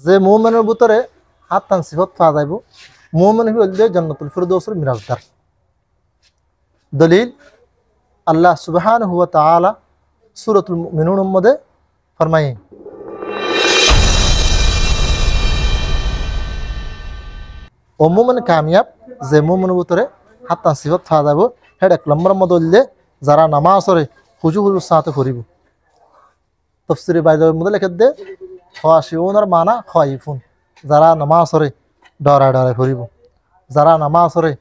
যে মুমিনের ভিতরে হাত্তান সিফত পাওয়া যাইব মুমিন হইলে জান্নাতুল ফিরদৌসের মিরাজদার। দলিল আল্লাহ সুবহানাহু ওয়া তাআলা সূরাতুল মুমিনুনের মধ্যে ফরমায় ও মুমিন কামিয়াব যে মুমিনের ভিতরে হাত্তান সিফত পাওয়া যাইব হেড 1 নম্বরের মধ্যে হইলে যারা নামাজ পড়ে হুজুহুর সাথে পড়িব। তাফসীরে বাইদার মধ্যে লিখে দে খাশিউনার মানা খাইফুন, যারা নামাজ পড়ে ডরায় ডরায় পড়িব। যারা নামাজ পড়ে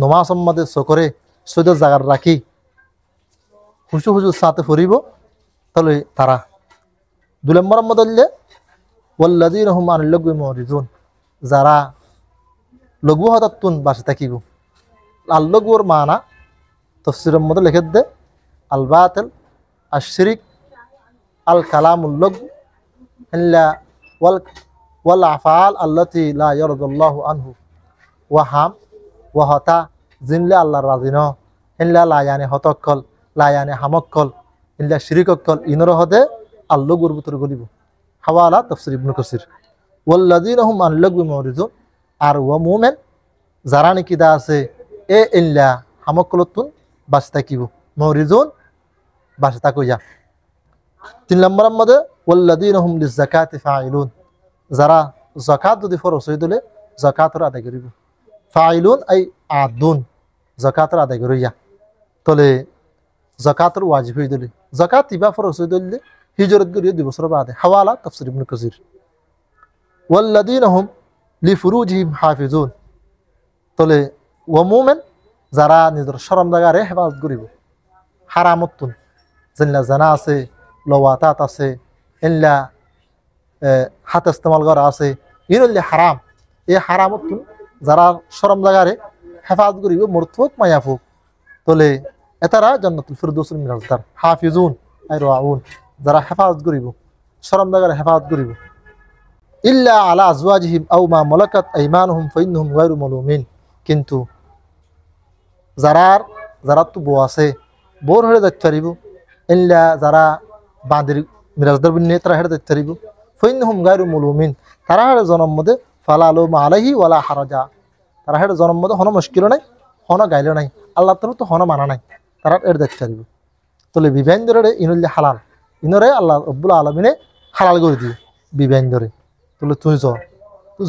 নামাজের মধ্যে চকরে সৈয়দ জাগার রাখি হুজুর সাথে পড়িব তাহলে তারা। 2 নম্বরের মধ্যে হইলে ওয়াল্লাযীনা হুম আনিল লাগwi মুরিদুন, যারা লঘু হতাতুন বাসে থাকিব। আল লঘুর মানা তাফসীরের মধ্যে লিখে দে আল বাতিল আশ-শিরক আল কালামুল লঘু ইল্লা ওয়াল আফআল আল্লাতী লা ইয়ারদুল্লাহু আনহু ওয়া হাম ওয়া হতা জিনলা আল্লাহর রাজি ন ইল্লা লা ইয়ানি হতকল লা ইয়ানি হামকল ইল্লা শিরককল ইনর হদে আল লঘুর ভিতর গলিব। হাওয়ালা তাফসীর ইবনে কাসির। ওয়াল্লাযীনা হুম আনিল লাগwi মুরিদুন, আর ওয়া মুমিন যারা নাকি দা আছে এ ইল্লা হামকলতুন বাস থাকিব মুরিদুন বাস তাকইয়া। 3 নম্বরের মধ্যে ওয়াল্লাযীনা হুম লিয-যাকাতি ফাইলুন, যারা যাকাত যদি ফরজ হই দিলে যাকাতের আদায় করিব। ফাইলুন আই আদুন, যাকাতের আদায় করিয়া তলে যাকাতের ওয়াজিব হই দিলে যাকাত ইবা ফরজ হই দিলে হিজরত করিয়া 2 বছর বাদে। হাওয়ালা তাফসীর ইবনে কাসির। ওয়াল্লাযীনা হুম লিফুরুজিহিম হাফিজুন, তলে ওয়া মুমিন যারা নিজের শরম জায়গারে হেফাজত করিব। হারামতুন যেনলা জানা আছে, লওয়াতাত আছে, ইল্লা হাত ইস্তেমাল করা আছে, ইনল্লি হারাম। এই হারামতুন যারা শরম জায়গারে হেফাজত করিব মরতুক মায়াফুক তলে এতারা জান্নাতুল ফিরদৌসের মিরাজদার। হাফিজুন আই রাউন, যারা হেফাজত করিব শরম জায়গারে হেফাজত করিব। ইল্লা আলা আজওয়াজিহিম আও মা মালাকাত আইমানুহুম ফাইন্নাহুম গায়রু মালুমিন, কিন্তু যারা তো বউ আছে বোর হয়ে যাইতে পারিব। ইল্লা যারা বাঁধের মিরাজদার বিনে তারা হেঁটে যাইতে পারিব। ফাইন্নাহুম গায়রু মালুমিন, তারা হেঁটে জনম মধ্যে ফালা আলুমা আলাইহি ওয়ালা হারাজা, তারা হেঁটে জনম মধ্যে হন মুশকিল নাই, হন গাইল নাই, আল্লাহ তাআলা তো হন মানা নাই, তারা এর যাইতে পারিব। তলে বিবাহ ধরে ইনুল্লি হালাল, ইনরে আল্লাহ রব্বুল আলামিনে হালাল করে দিবে বিবাহ ধরে। তলে তুই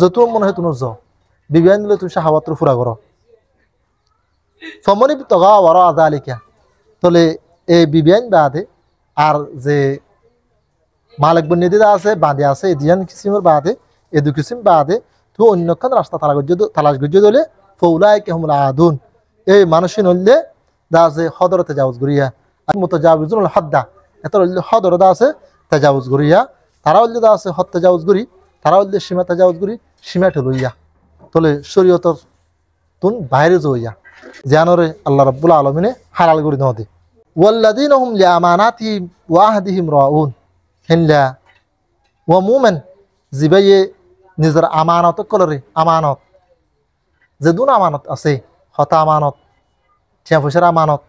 যত মনে হয় তুমি বিবাহ দিলে তুমি শাহাওয়াত ফুরা করো। ফমনি তগা ওয়ারা আযালিকা, তলে এই বিবাহ বাদে আর যে মালিক বন্যদিদা আছে বাদে আছে এদিয়ান কিসিমের বাদে এদু কিসিম বাদে তো অন্যক্ষণ রাস্তা তালাশ গজ্য দলে ফৌলাইকা হুমুল আদুন, এই মানুষই নইলে দা আছে হদর তাজাউজ করিয়া আর মুতাজাউজুল হদ্দা, এত হদর দা আছে তাজাউজ করিয়া, তারা হইলে দা আছে হদ তাজাউজ করি, তারা হইলে সীমা তাজাউজ করি সীমা ঠেলইয়া তলে শরীয়তর তুন বাইরে জইয়া জানরে আল্লাহ রাব্বুল আলামিনে হালাল করে নদে। ওয়াল্লাযীনা হুম লিআমানাতিহিম ওয়া আহদিহিম রাউন, হিল্লা ওয়া মুমিন জিবাইয়ে নিজের আমানত কলরে আমানত যে দুন আমানত আছে, হতা আমানত, টিয়া পয়সার আমানত,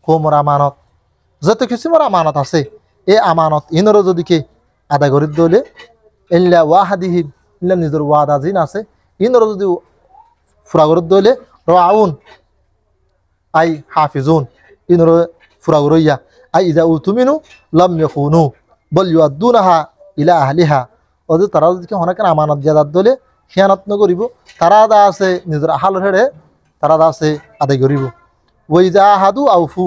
কোমর আমানত, যত কিসিমের আমানত আছে এই আমানত ইনরও যদিকে আদায় করে দলে ইল্লা ওয়াহাদিহিম, ইল্লা নিজের ওয়াদা জিন আছে ইনরও যদি ফুরা করে দলে রাউন আই হাফিজুন, ইনরও ফুরা করিয়া আই ইজা উতুমিনু লাম ইয়াখুনু বল ইউআদ্দুনাহা ইলা আহলিহা, ওদের তারা যদি অনেকের আমানত জাদাত দলে খেয়ানত নকরিব, তারা দা আছে নিজের আহালের হেড়ে তারা দা আছে আদায় করিব। ওইজা হাদু আউফু,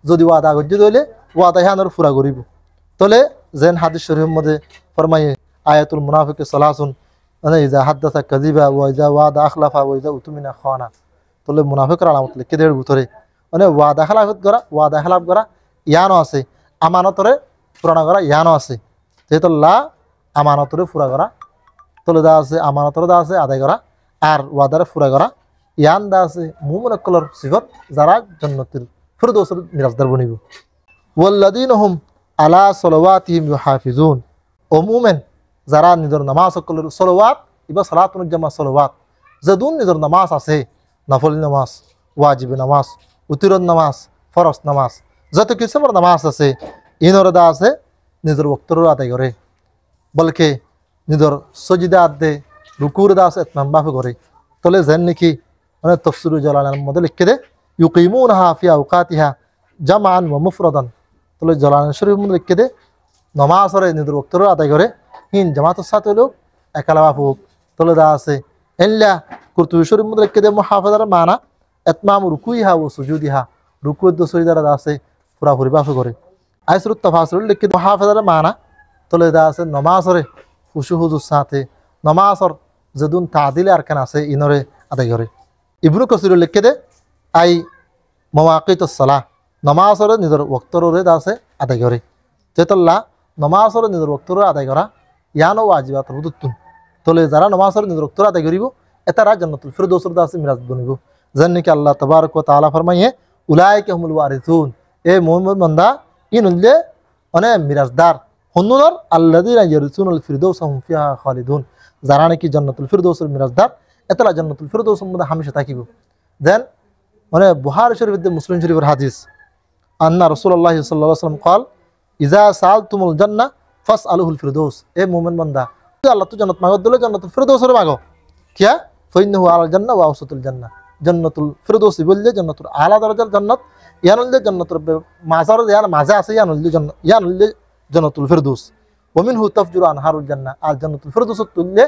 যদি ওয়াদা গজ্য দলে ওয়াদা হানর ফুরা করিব। তলে যেন হাদিস শরীফের মধ্যে ফরমায়ে আয়াতুল মুনাফিকি সালাসুন, মানে ইজা হাদ্দাসা কাযিবা ওয়া ইজা ওয়াদা আখলাফা ওয়া ইজা উতুমিনা খানা। তলে মুনাফিকের আলামত লিখে দেড় ভিতরে মানে ওয়াদা খেলাফ করা ইয়ানো আছে, আমানতরে পুরানা করা ইয়ানো আছে। যেহেতু লা আমানতরে ফুরা করা তলে দা আছে আমানতরে দা আছে আদায় করা আর ওয়াদারে ফুরা করা ইয়ান দা আছে মুমিন কলর সিফত যারা জান্নাতুল ফিরদৌসের মিরাজদার বনিব। ওয়াল্লাযীনা হুম আলা সালাওয়াতিহিম ইউহাফিজুন, ও মুমিন যারা নিজের নামাজ কলর সালাওয়াত ইবা সালাতুল জামা সালাওয়াত যদুন নিজের নামাজ আছে, নফল নামাজ, ওয়াজিব নামাজ, উতিরন নামাজ, ফরজ নামাজ, যত কিসিমের নামাজ আছে ইনর দা আছে নিজের ওয়াক্তর আদায় করে। বলকে নিদর সজিদা আদে রুকুর দাস এতমাম বাফে করে তলে যেন নাকি মানে তফসিরুল জালালাইনের মধ্যে লিখে দে ইউকিমুনহা ফি আওকাতিহা জামান ওয়া মুফরাদান তলে জালালাইন শরীফের মধ্যে লিখে দে নমাজরে নিদর ওয়াক্তর আদায় করে হিন জামাতের সাথে লোক একালা বাফুক তলে দা আছে এল্লা কুরতুবী শরীফের মধ্যে লিখে দে মুহাফাজার মানা এতমাম রুকুইহা ও সুজুদিহা রুকুর দো সজিদার আছে পুরাপুরি বাফে করে আইসরুত তাফাসিরুল লিখে দে মুহাফাজার মানা তলে দা আছে নমাজরে খুশু হুজুর সাথে নমাজর যদুন তাদিলে আরকান আছে ইনরে আদায় করে ইবনু কাসির লিখে দে আই মাওয়াকিতুস সালাহ নমাজরে নিজের ওয়াক্তরে দাসে আদায় করে যেতল্লা নমাজরে নিজের ওয়াক্তরে আদায় করা ইয়ানো ওয়াজিবাত রুদুতুন তলে যারা নমাজরে নিজের ওয়াক্তরে আদায় করিব এতারা জান্নাতুল ফিরদৌসের দাসে মিরাজ বনিব জান্নাকি আল্লাহ তাবারক ওয়া তাআলা ফরমায়ে উলাইকা হুমুল ওয়ারিসুন এ মুমিন বান্দা ইনুল্লে মানে মিরাজদার হন্নুনার আল্লাযীনা ইয়ারসুনুল ফিরদৌস হুম ফিহা খালিদুন যারা নাকি জান্নাতুল ফিরদৌসের মিরাজদার এতলা জান্নাতুল ফিরদৌসের মধ্যে হামেশা থাকিব দেন মানে বুখারী শরীফের মুসলিম শরীফের হাদিস আন্না রাসূলুল্লাহ সাল্লাল্লাহু আলাইহি ওয়াসাল্লাম قال ইজা সালতুমুল জান্নাহ ফাসআলুহুল ফিরদৌস এ মুমিন বান্দা আল্লাহ তো জান্নাত মাগো দিলে জান্নাতুল ফিরদৌসের মাগো কিয়া ফাইন্নাহু আলাল জান্নাহ ওয়া আওসাতুল জান্নাহ জান্নাতুল ফিরদৌস বললে জান্নাতুল আলা দরজার জান্নাত ইয়ানুল জান্নাতুর মাজার ইয়ান মাজা আছে ইয়ানুল জান্নাতুল ফিরদৌস ওমিনহু তাফজুরু আনহারুল জান্নাহ আর জান্নাতুল ফিরদৌস তুললে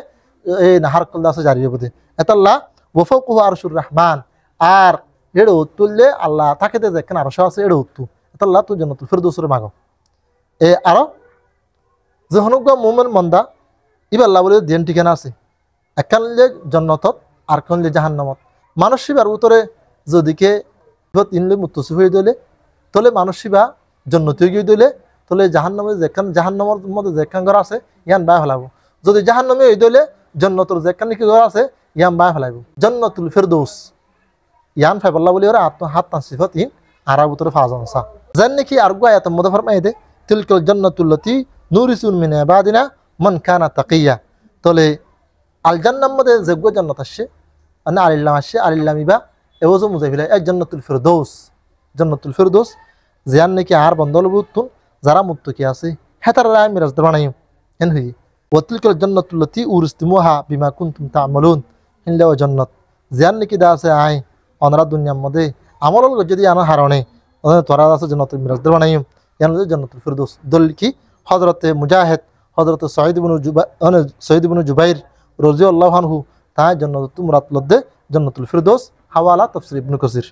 এই নাহার কল দাসে জারি হবে এতাল্লাহ ওয়াফাকুহু আরশুর রহমান আর এড়ো তুললে আল্লাহ তাকে দে যেখানে আরশ আছে এড়ো উত্তু এতাল্লাহ তু জান্নাতুল ফিরদৌসের মাগো এ আরো যে হনুগা মুমিন বান্দা ইবাল্লাহ বলে দিন ঠিকানা আছে একানলে জান্নাতত আর কানলে জাহান্নামত মানুষ শিবার উত্তরে যদিকে ইনলে মুত্তসিফ হয়ে দিলে তলে মানুষ শিবা জান্নাতে গিয়ে দিলে তলে জাহান্নামে যেখান জাহান্নামের মধ্যে যেখান ঘর আছে ইয়ান বাই ফেলাবো যদি জাহান্নামে হয়ে দিলে জান্নাতুর যেখান কি ঘর আছে ইয়ান বাই ফেলাবো জান্নাতুল ফিরদৌস ইয়ান ফাইবাল্লাহ বলি ওরা হাত তাসিফত ইন আরাব উত্তরে ফাজানসা জান নাকি আর গো আয়াতের মধ্যে ফরমাই দে তিলকাল জান্নাতুল্লাতি নুরিসুন মিন ইবাদিনা মান কানা তাকিয়া তলে আল জান্নার মধ্যে যেগো জান্নাত আসে আনা আলিল্লাহ আসে আলিল্লামিবা এওজো মুজাফিলা এই জান্নাতুল ফিরদৌস জিয়ান নাকি আর বন্দল বুতুন যারা মুত্তাকি আছে হেতারা রায় মিরাজ বানাই এন হই ওয়াতিলকাল জান্নাতুল্লাতি উরিস্তিমুহা বিমা কুনতুম তা'মালুন হিল্লা ওয়া জান্নাত জিয়ান নাকি দা আছে আই অনরা দুনিয়ার মধ্যে আমল যদি আনা হারণে তোরা আছে জান্নাতুল মিরাজ বানাই ইয়ান জান্নাতুল ফিরদৌস দল কি হযরতে মুজাহিদ হযরতে সঈদ ইবনে জুবাইর রাদিয়াল্লাহু আনহু তা জান্নাতুল মুরাদ লদ্দে জান্নাতুল ফিরদৌস হাওয়ালা তাফসীর ইবনে কাসির।